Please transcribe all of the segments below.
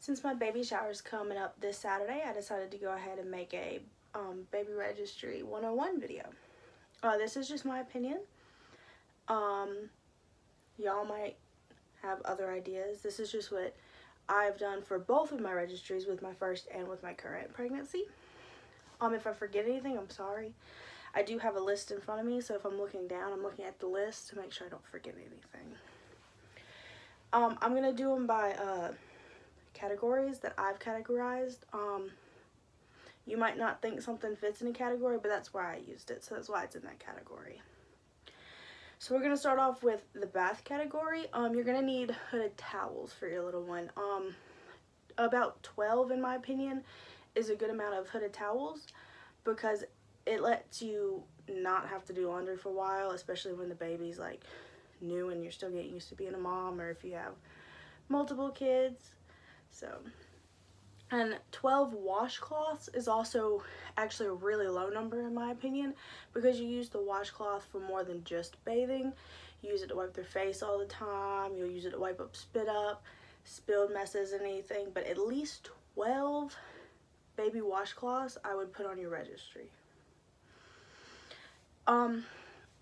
Since my baby shower is coming up this Saturday, I decided to go ahead and make a baby registry 101 video. This is just my opinion. Y'all might have other ideas. This is just what I've done for both of my registries, with my first and with my current pregnancy. If I forget anything, I'm sorry. I do have a list in front of me, so if I'm looking down, I'm looking at the list to make sure I don't forget anything. I'm going to do them by categories that I've categorized. You might not think something fits in a category, but that's why I used it, so that's why it's in that category. So we're going to start off with the bath category. You're going to need hooded towels for your little one. About 12, in my opinion, is a good amount of hooded towels, because it lets you not have to do laundry for a while, especially when the baby's like new and you're still getting used to being a mom, or if you have multiple kids. So, and 12 washcloths is also actually a really low number in my opinion, because you use the washcloth for more than just bathing. You use it to wipe their face all the time. You'll use it to wipe up spit up, spilled messes, and anything. But at least 12 baby washcloths I would put on your registry.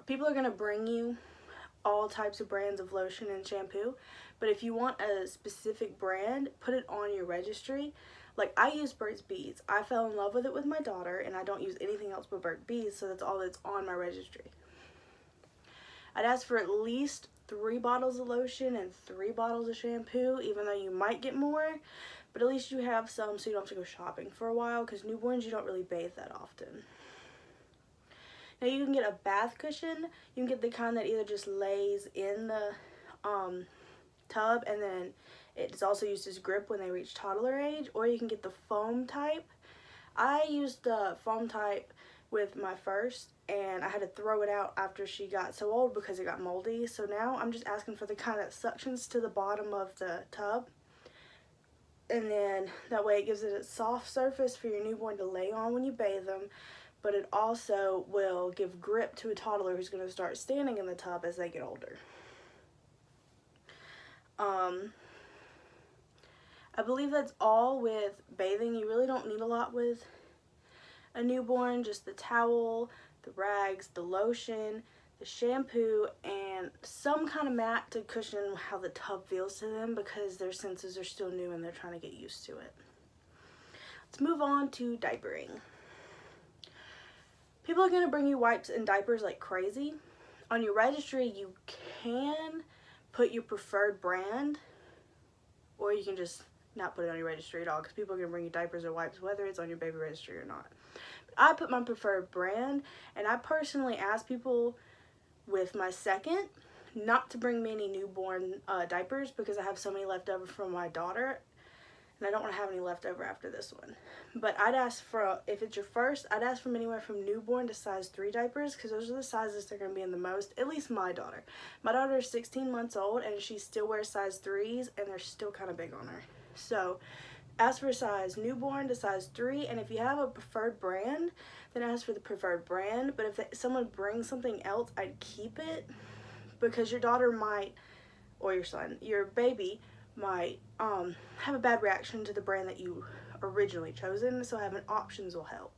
People are going to bring you all types of brands of lotion and shampoo, but if you want a specific brand, put it on your registry. Like, I use Burt's Bees. I fell in love with it with my daughter, and I don't use anything else but Burt's Bees, so that's all that's on my registry. I'd ask for at least 3 bottles of lotion and 3 bottles of shampoo, even though you might get more, but at least you have some so you don't have to go shopping for a while, because newborns, you don't really bathe that often. Now, you can get a bath cushion. You can get the kind that either just lays in the tub, and then it's also used as grip when they reach toddler age, or you can get the foam type. I used the foam type with my first, and I had to throw it out after she got so old because it got moldy. So now I'm just asking for the kind that suctions to the bottom of the tub, and then that way it gives it a soft surface for your newborn to lay on when you bathe them, but it also will give grip to a toddler who's going to start standing in the tub as they get older. I believe that's all with bathing. You really don't need a lot with a newborn, just the towel, the rags, the lotion, the shampoo, and some kind of mat to cushion how the tub feels to them, because their senses are still new and they're trying to get used to it. Let's move on to diapering. People are going to bring you wipes and diapers like crazy. On your registry, you can put your preferred brand, or you can just not put it on your registry at all, because people are going to bring you diapers or wipes whether it's on your baby registry or not. But I put my preferred brand, and I personally ask people with my second not to bring me any newborn diapers, because I have so many left over from my daughter, and I don't want to have any left over after this one. But I'd ask for, if it's your first, I'd ask from anywhere from newborn to size 3 diapers, because those are the sizes they're going to be in the most, at least my daughter. My daughter is 16 months old, and she still wears size 3s, and they're still kind of big on her. So ask for size newborn to size 3, and if you have a preferred brand, then ask for the preferred brand. But if someone brings something else, I'd keep it, because your daughter might, or your son, your baby might have a bad reaction to the brand that you originally chosen, so having options will help.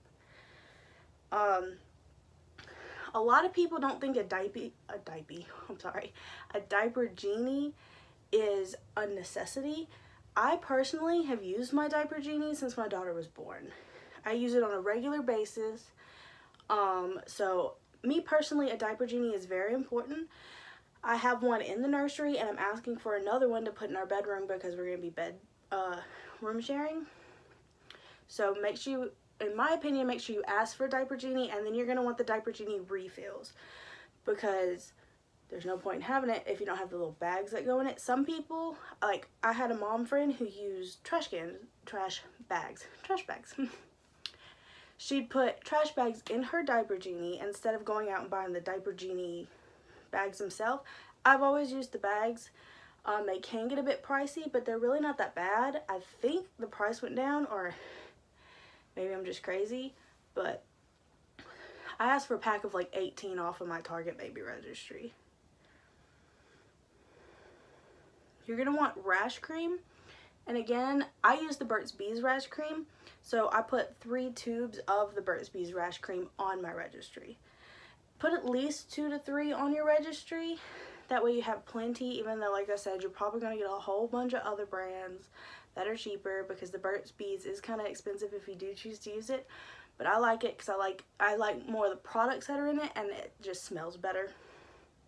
A lot of people don't think a diaper genie is a necessity. I personally have used my diaper genie since my daughter was born. I use it on a regular basis. So me personally, a diaper genie is very important. I have one in the nursery, and I'm asking for another one to put in our bedroom, because we're going to be room sharing. So make sure you, in my opinion, make sure you ask for a diaper genie, and then you're going to want the diaper genie refills, because there's no point in having it if you don't have the little bags that go in it. Some people, like I had a mom friend who used trash bags. She'd put trash bags in her diaper genie instead of going out and buying the diaper genie bags themselves. I've always used the bags. They can get a bit pricey, but they're really not that bad. I think the price went down, or maybe I'm just crazy, but I asked for a pack of like 18 off of my Target baby registry. You're going to want rash cream And again, I use the Burt's Bees Rash Cream, so I put 3 tubes of the Burt's Bees Rash Cream on my registry. Put at least 2 to 3 on your registry. That way you have plenty, even though, like I said, you're probably going to get a whole bunch of other brands that are cheaper, because the Burt's Bees is kind of expensive if you do choose to use it. But I like it because I like more of the products that are in it, and it just smells better,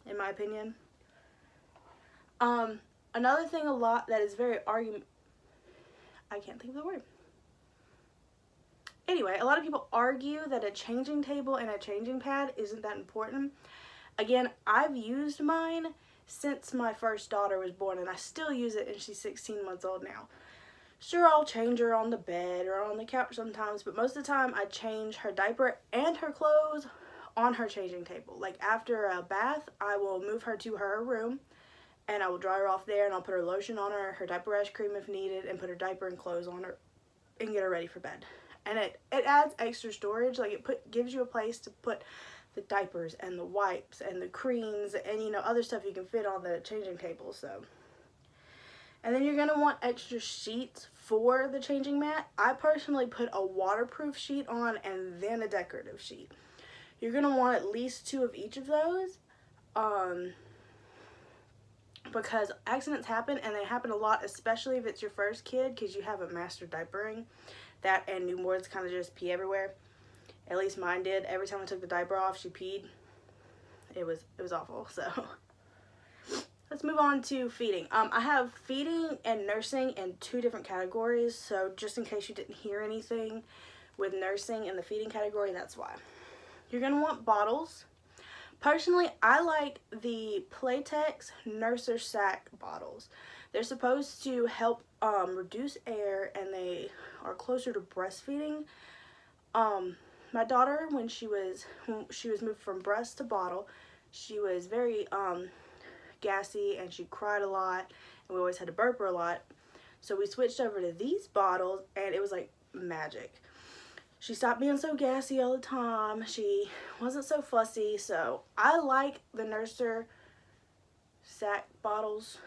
in my opinion. Another thing that is very I can't think of the word. Anyway, a lot of people argue that a changing table and a changing pad isn't that important. Again, I've used mine since my first daughter was born, and I still use it, and she's 16 months old now. Sure, I'll change her on the bed or on the couch sometimes, but most of the time I change her diaper and her clothes on her changing table. Like after a bath, I will move her to her room, and I will dry her off there, and I'll put her lotion on her diaper rash cream if needed, and put her diaper and clothes on her and get her ready for bed. And it adds extra storage. Like it gives you a place to put the diapers and the wipes and the creams and, you know, other stuff you can fit on the changing table. So, and then you're going to want extra sheets for the changing mat. I personally put a waterproof sheet on and then a decorative sheet. You're going to want at least 2 of each of those, because accidents happen, and they happen a lot, especially if it's your first kid, because you have a master diapering. That and newborns kind of just pee everywhere. At least mine did. Every time I took the diaper off, she peed. It was awful. So let's move on to feeding. I have feeding and nursing in 2 different categories. So just in case you didn't hear anything with nursing in the feeding category, that's why. You're going to want bottles. Personally, I like the Playtex Nurser Sac bottles. They're supposed to help reduce air, and they are closer to breastfeeding. My daughter, when she was moved from breast to bottle, she was very gassy, and she cried a lot, and we always had to burp her a lot. So we switched over to these bottles, and it was like magic. She stopped being so gassy all the time. She wasn't so fussy. So I like the Nurser Sac bottles,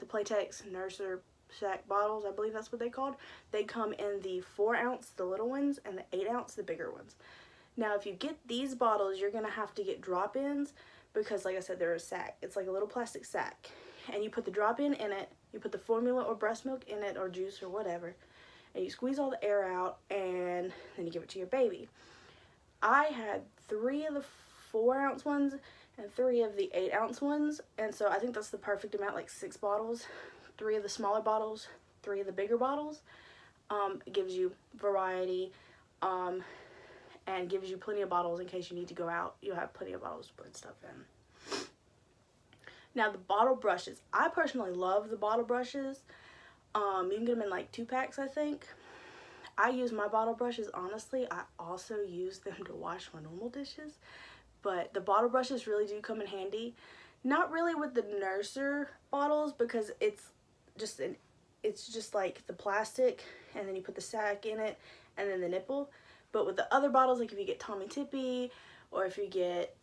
the Playtex Nurser Sac bottles, I believe that's what they called. They come in the 4 ounce, the little ones, and the 8 ounce, the bigger ones. Now, if you get these bottles, you're going to have to get drop-ins, because like I said, they're a sack. It's like a little plastic sack, and you put the drop-in in it, you put the formula or breast milk in it, or juice or whatever, and you squeeze all the air out, and then you give it to your baby. I had 3 of the 4 ounce ones and 3 of the 8 ounce ones, and so I think that's the perfect amount, like 6 bottles. 3 of the smaller bottles, 3 of the bigger bottles. It gives you variety, and gives you plenty of bottles in case you need to go out. You'll have plenty of bottles to put stuff in. Now, the bottle brushes. I personally love the bottle brushes. You can get them in like 2 packs, I think. I use my bottle brushes, honestly. I also use them to wash my normal dishes, but the bottle brushes really do come in handy. Not really with the Nurser bottles, because it's just like the plastic, and then you put the sack in it, and then the nipple. But with the other bottles, like if you get Tommy Tippy, or if you get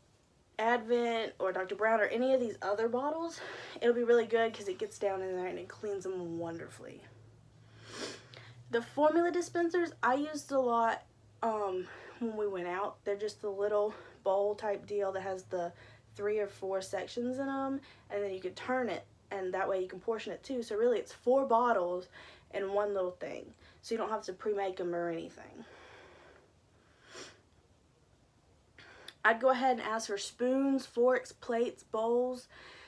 Advent or Dr. Brown or any of these other bottles, it'll be really good because it gets down in there and it cleans them wonderfully. The formula dispensers I used a lot when we went out. They're just the little bowl type deal that has the 3 or 4 sections in them, and then you can turn it, and that way you can portion it too. So really it's 4 bottles in one little thing, so you don't have to pre-make them or anything. I'd go ahead and ask for spoons, forks, plates, bowls,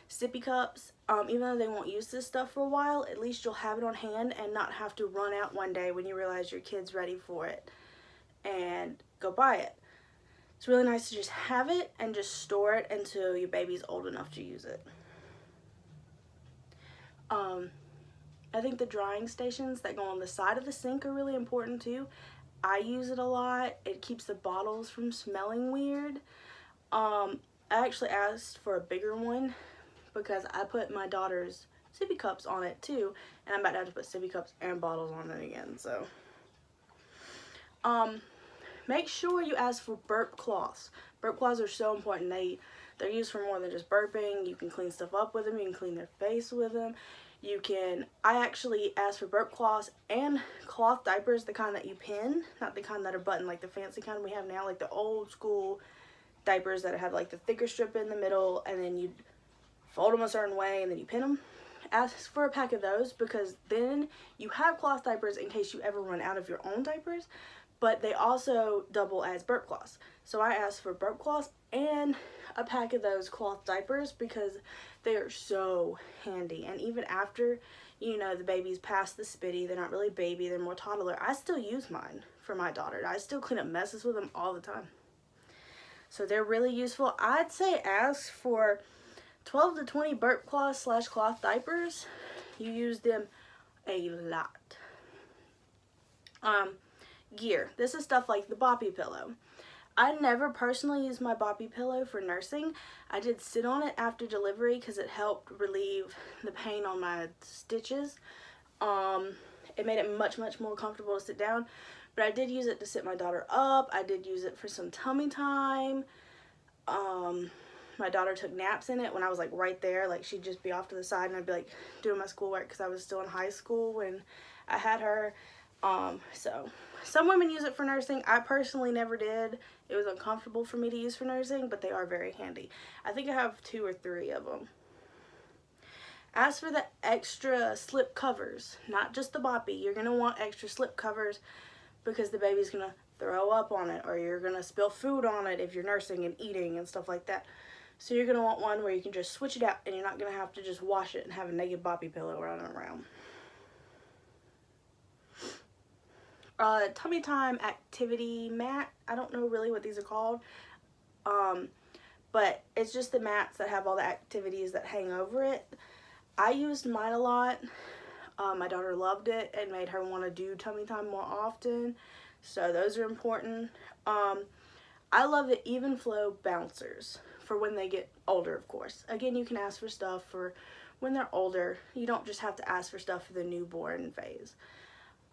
sippy cups. Even though they won't use this stuff for a while, at least you'll have it on hand and not have to run out one day when you realize your kid's ready for it and go buy it. It's really nice to just have it and just store it until your baby's old enough to use it. I think the drying stations that go on the side of the sink are really important too. I use it a lot. It keeps the bottles from smelling weird. I actually asked for a bigger one because I put my daughter's sippy cups on it too, and I'm about to have to put sippy cups and bottles on it again. So make sure you ask for burp cloths. Burp cloths are so important. They're used for more than just burping. You can clean stuff up with them. You can clean their face with them. I actually asked for burp cloths and cloth diapers, the kind that you pin, not the kind that are buttoned like the fancy kind we have now, like the old school diapers that have like the thicker strip in the middle, and then you fold them a certain way and then you pin them. Ask for a pack of those, because then you have cloth diapers in case you ever run out of your own diapers, but they also double as burp cloths. So I asked for burp cloths and a pack of those cloth diapers because they are so handy. And even after, you know, the baby's past the spitty, they're not really baby, they're more toddler, I still use mine for my daughter. I still clean up messes with them all the time. So they're really useful. I'd say ask for 12 to 20 burp cloths / cloth diapers. You use them a lot. Gear. This is stuff like the boppy pillow. I never personally used my boppy pillow for nursing. I did sit on it after delivery because it helped relieve the pain on my stitches. It made it much more comfortable to sit down, but I did use it to sit my daughter up. I did use it for some tummy time. My daughter took naps in it when I was like right there. Like, she'd just be off to the side and I'd be like doing my schoolwork because I was still in high school when I had her. So some women use it for nursing. I personally never did. It was uncomfortable for me to use for nursing, but they are very handy. I think I have 2 or 3 of them. As for the extra slip covers, not just the boppy, you're going to want extra slip covers because the baby's going to throw up on it, or you're going to spill food on it if you're nursing and eating and stuff like that. So you're going to want one where you can just switch it out and you're not going to have to just wash it and have a naked boppy pillow running around. Tummy time activity mat. I don't know really what these are called. But it's just the mats that have all the activities that hang over it. I used mine a lot. My daughter loved it and made her want to do tummy time more often. So those are important. I love the Even Flow bouncers for when they get older, of course. Again, you can ask for stuff for when they're older. You don't just have to ask for stuff for the newborn phase.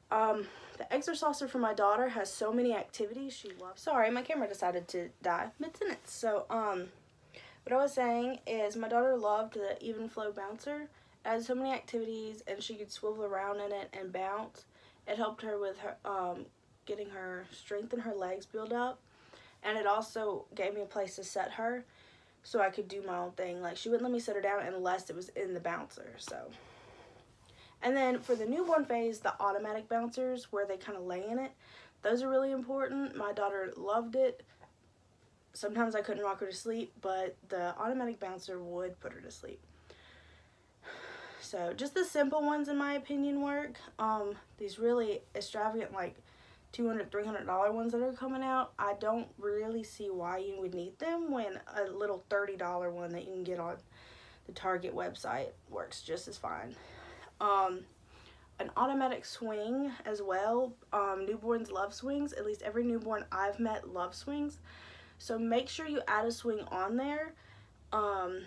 The Exercaucer for my daughter has so many activities she loves. Sorry, my camera decided to die mid-sentence. So, what I was saying is my daughter loved the Even Flow bouncer. It had so many activities and she could swivel around in it and bounce. It helped her with her, getting her strength in her legs build up. And it also gave me a place to set her so I could do my own thing. Like, she wouldn't let me sit her down unless it was in the bouncer, so. And then for the newborn phase, the automatic bouncers where they kind of lay in it, those are really important. My daughter loved it. Sometimes I couldn't rock her to sleep, but the automatic bouncer would put her to sleep. So just the simple ones, in my opinion, work. These really extravagant, like $200, $300 ones that are coming out, I don't really see why you would need them when a little $30 one that you can get on the Target website works just as fine. An automatic swing as well. Newborns love swings. At least every newborn I've met loves swings. So make sure you add a swing on there. I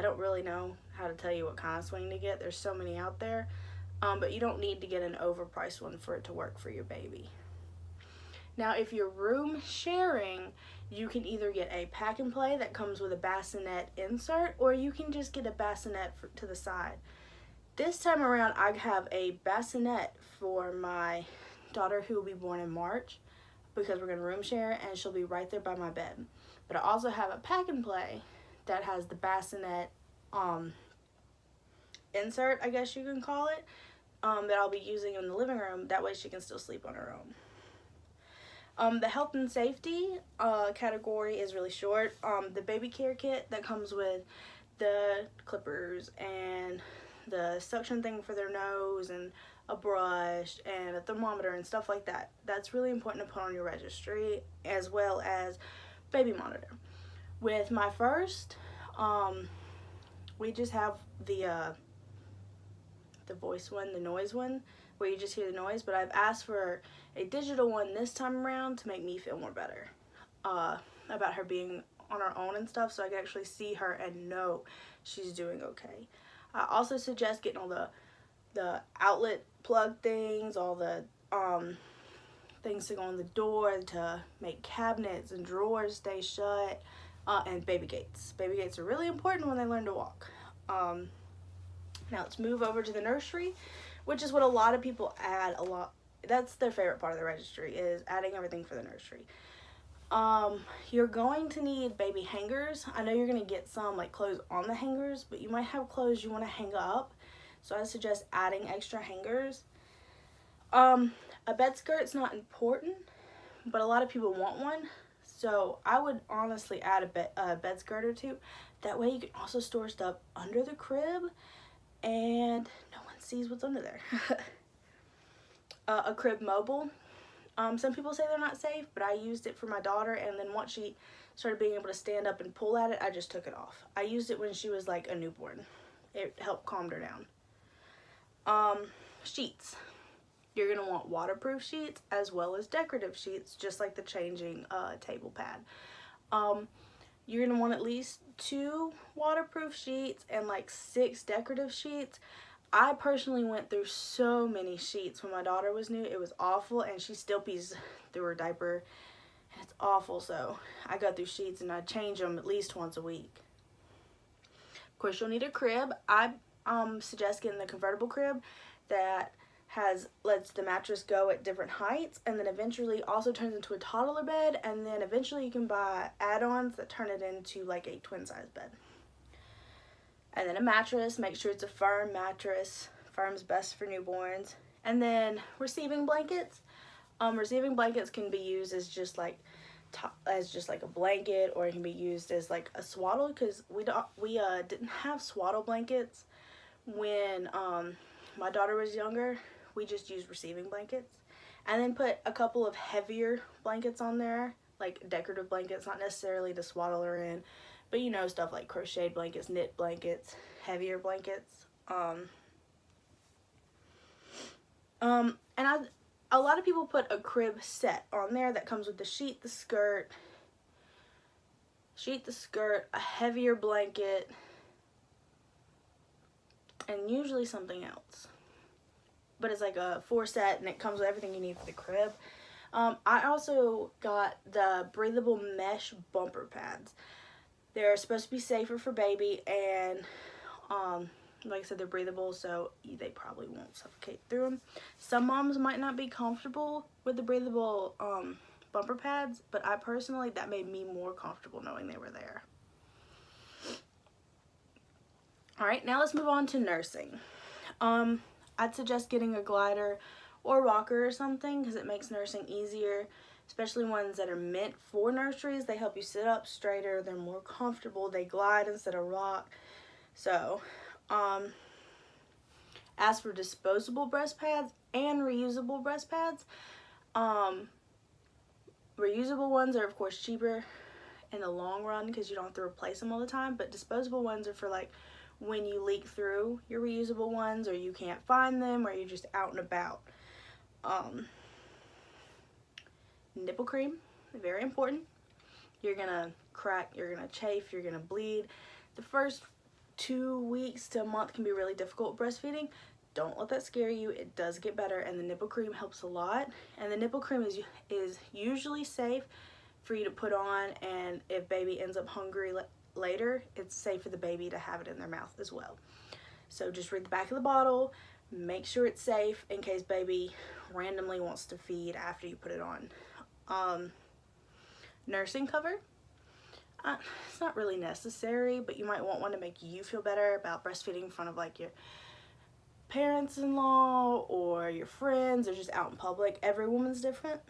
don't really know how to tell you what kind of swing to get. There's so many out there. But you don't need to get an overpriced one for it to work for your baby. Now, if you're room sharing, you can either get a pack and play that comes with a bassinet insert, or you can just get a bassinet to the side. This time around, I have a bassinet for my daughter who will be born in March because we're going to room share and she'll be right there by my bed. But I also have a pack and play that has the bassinet insert, I guess you can call it, that I'll be using in the living room. That way she can still sleep on her own. The health and safety category is really short. The baby care kit that comes with the clippers and the suction thing for their nose and a brush and a thermometer and stuff like that. That's really important to put on your registry, as well as baby monitor. With my first, we just have the voice one, the noise one, where you just hear the noise, but I've asked for a digital one this time around to make me feel more better about her being on her own and stuff, so I can actually see her and know she's doing okay. I also suggest getting all the outlet plug things, all the things to go on the door to make cabinets and drawers stay shut, and baby gates. Baby gates are really important when they learn to walk. Now let's move over to the nursery, which is what a lot of people add a lot. That's their favorite part of the registry, is adding everything for the nursery. You're going to need baby hangers. I know you're going to get some like clothes on the hangers, but you might have clothes you want to hang up. So I suggest adding extra hangers. A bed skirt's not important, but a lot of people want one. So I would honestly add a bed skirt or two. That way you can also store stuff under the crib and no one sees what's under there. A crib mobile. Some people say they're not safe, but I used it for my daughter, and then once she started being able to stand up and pull at it, I just took it off. I used it when she was like a newborn. It helped calm her down. Sheets. You're going to want waterproof sheets as well as decorative sheets, just like the changing table pad. You're going to want at least 2 waterproof sheets and like 6 decorative sheets. I personally went through so many sheets when my daughter was new. It was awful, and she still pees through her diaper, and it's awful. So I go through sheets and I change them at least once a week. Of course, you'll need a crib. I suggest getting the convertible crib that lets the mattress go at different heights, and then eventually also turns into a toddler bed, and then eventually you can buy add-ons that turn it into like a twin size bed. And then a mattress. Make sure it's a firm mattress. Firm's best for newborns. And then receiving blankets. Receiving blankets can be used as just like a blanket, or it can be used as like a swaddle, because we didn't have swaddle blankets when my daughter was younger. We just used receiving blankets, and then put a couple of heavier blankets on there, like decorative blankets, not necessarily to swaddle her in, but you know, stuff like crocheted blankets, knit blankets, heavier blankets. And a lot of people put a crib set on there that comes with the sheet, the skirt, a heavier blanket, and usually something else. But it's like a 4 set, and it comes with everything you need for the crib. I also got the breathable mesh bumper pads. They're supposed to be safer for baby, and like I said, they're breathable, so they probably won't suffocate through them. Some moms might not be comfortable with the breathable bumper pads, but I personally, that made me more comfortable knowing they were there. Alright, now let's move on to nursing. I'd suggest getting a glider or rocker or something, because it makes nursing easier, especially ones that are meant for nurseries. They help you sit up straighter, they're more comfortable, they glide instead of rock. So, as for disposable breast pads and reusable breast pads, reusable ones are of course cheaper in the long run because you don't have to replace them all the time, but disposable ones are for like when you leak through your reusable ones, or you can't find them, or you're just out and about. Nipple cream, very important. You're gonna crack, you're gonna chafe, you're gonna bleed. The first 2 weeks to a month can be really difficult breastfeeding. Don't let that scare you. It does get better, and the nipple cream helps a lot. And the nipple cream is usually safe for you to put on, and if baby ends up hungry later, it's safe for the baby to have it in their mouth as well. So just read the back of the bottle, make sure it's safe in case baby randomly wants to feed after you put it on. Nursing cover. It's not really necessary, but you might want one to make you feel better about breastfeeding in front of like your parents-in-law or your friends, or just out in public. Every woman's different.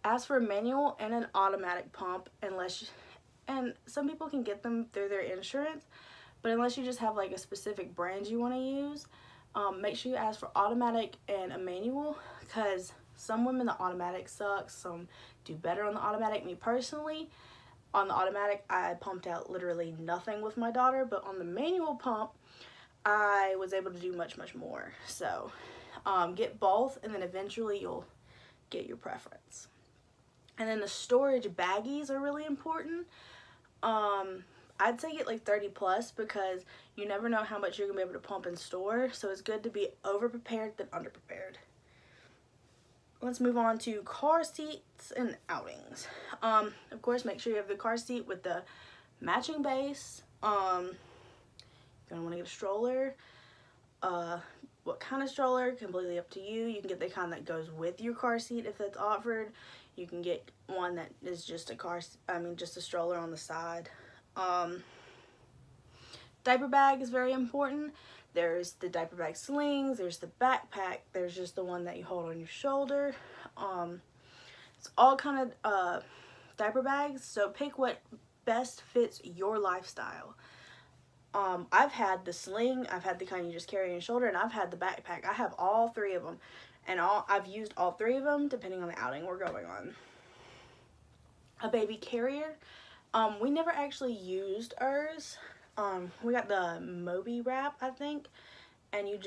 As for a manual and an automatic pump, and some people can get them through their insurance, but unless you just have like a specific brand you want to use, make sure you ask for automatic and a manual, because some women, the automatic sucks, some do better on the automatic. Me personally, on the automatic, I pumped out literally nothing with my daughter, but on the manual pump, I was able to do much, much more. So get both, and then eventually you'll get your preference. And then the storage baggies are really important. I'd say get like 30 plus, because you never know how much you're gonna be able to pump and store, so it's good to be over prepared than under prepared. Let's move on to car seats and outings. Of course, make sure you have the car seat with the matching base. You're gonna want to get a stroller. What kind of stroller, completely up to you. You can get the kind that goes with your car seat if that's offered. You can get one that is just just a stroller on the side. Diaper bag is very important. There's the diaper bag slings, there's the backpack, there's just the one that you hold on your shoulder. It's all kind of diaper bags, so pick what best fits your lifestyle. I've had the sling, I've had the kind you just carry on your shoulder, and I've had the backpack. I have all three of them, and I've used all three of them depending on the outing we're going on. A baby carrier. We never actually used ours. We got the Moby wrap, I think, and you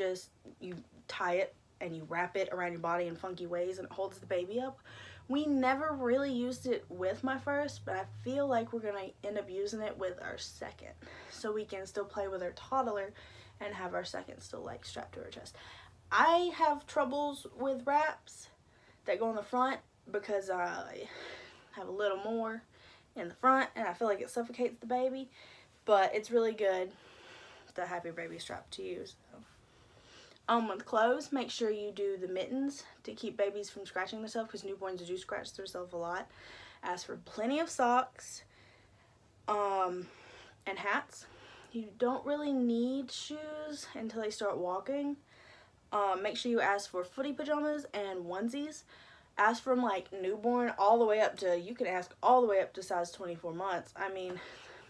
tie it and you wrap it around your body in funky ways and it holds the baby up. We never really used it with my first, but I feel like we're gonna end up using it with our second, so we can still play with our toddler and have our second still like strapped to her chest. I have troubles with wraps that go in the front because I have a little more in the front and I feel like it suffocates the baby, but it's really good to have your baby strapped to you. So. With clothes, make sure you do the mittens to keep babies from scratching themselves, because newborns do scratch themselves a lot. Ask for plenty of socks and hats. You don't really need shoes until they start walking. Make sure you ask for footy pajamas and onesies. Ask from like newborn all the way up to, you can ask all the way up to size 24 months. I mean,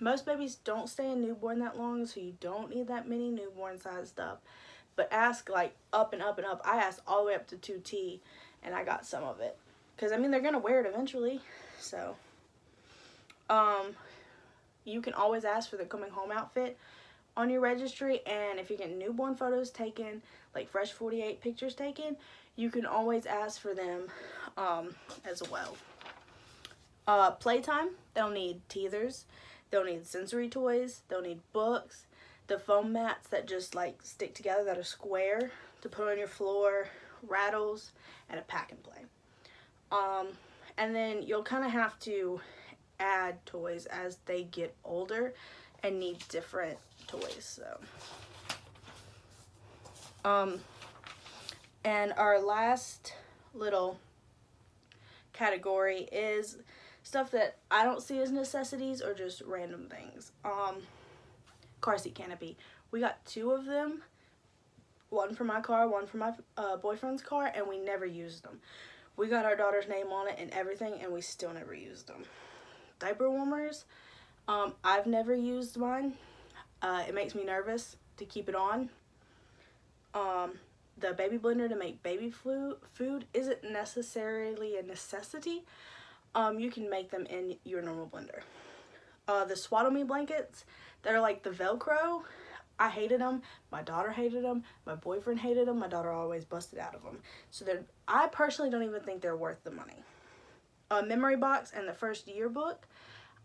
most babies don't stay in newborn that long, so you don't need that many newborn size stuff. But ask like up and up and up. I asked all the way up to 2T and I got some of it. Because I mean, they're going to wear it eventually. So, you can always ask for the coming home outfit on your registry. And if you get newborn photos taken, like fresh 48 pictures taken, you can always ask for them as well. Playtime, they'll need teethers. They'll need sensory toys. They'll need books. The foam mats that just like stick together that are square to put on your floor, rattles, and a pack and play. And then you'll kind of have to add toys as they get older and need different toys. So, and our last little category is stuff that I don't see as necessities or just random things. Car seat canopy. We got 2 of them, one for my car, one for my boyfriend's car, and we never used them. We got our daughter's name on it and everything, and we still never used them. Diaper warmers. I've never used mine. It makes me nervous to keep it on. The baby blender to make baby food isn't necessarily a necessity. You can make them in your normal blender. The Swaddle Me blankets, they're like the Velcro. I hated them. My daughter hated them. My boyfriend hated them. My daughter always busted out of them. So I personally don't even think they're worth the money. Memory box and the first yearbook.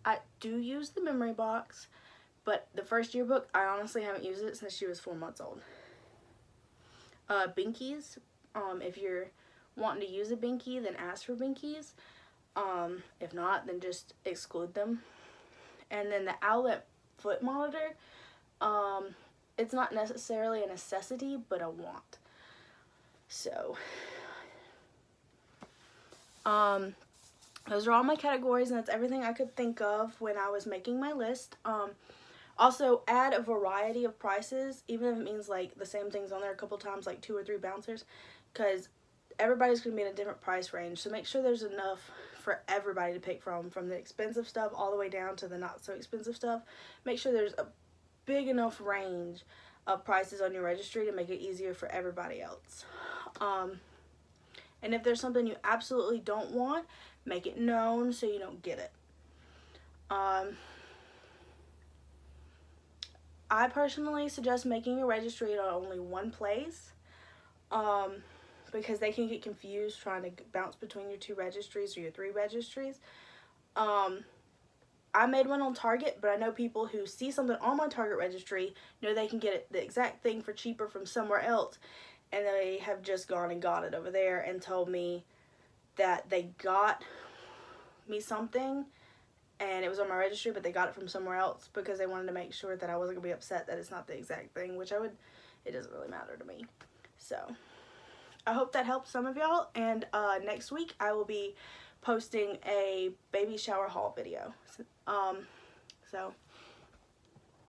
I do use the memory box, but the first yearbook, I honestly haven't used it since she was 4 months old. Binkies. If you're wanting to use a binky, then ask for binkies. If not, then just exclude them. And then the Owlet foot monitor, it's not necessarily a necessity, but a want. So, those are all my categories, and that's everything I could think of when I was making my list. Also, add a variety of prices, even if it means like the same things on there a couple times, like 2 or 3 bouncers, because everybody's going to be in a different price range. So make sure there's enough for everybody to pick from the expensive stuff all the way down to the not so expensive stuff. Make sure there's a big enough range of prices on your registry to make it easier for everybody else. And if there's something you absolutely don't want, make it known so you don't get it. I personally suggest making a registry at only one place, because they can get confused trying to bounce between your 2 registries or your 3 registries. I made one on Target, but I know people who see something on my Target registry know they can get the exact thing for cheaper from somewhere else, and they have just gone and got it over there and told me that they got me something and it was on my registry, but they got it from somewhere else because they wanted to make sure that I wasn't gonna be upset that it's not the exact thing, which it doesn't really matter to me. So I hope that helps some of y'all, and next week I will be posting a baby shower haul video. So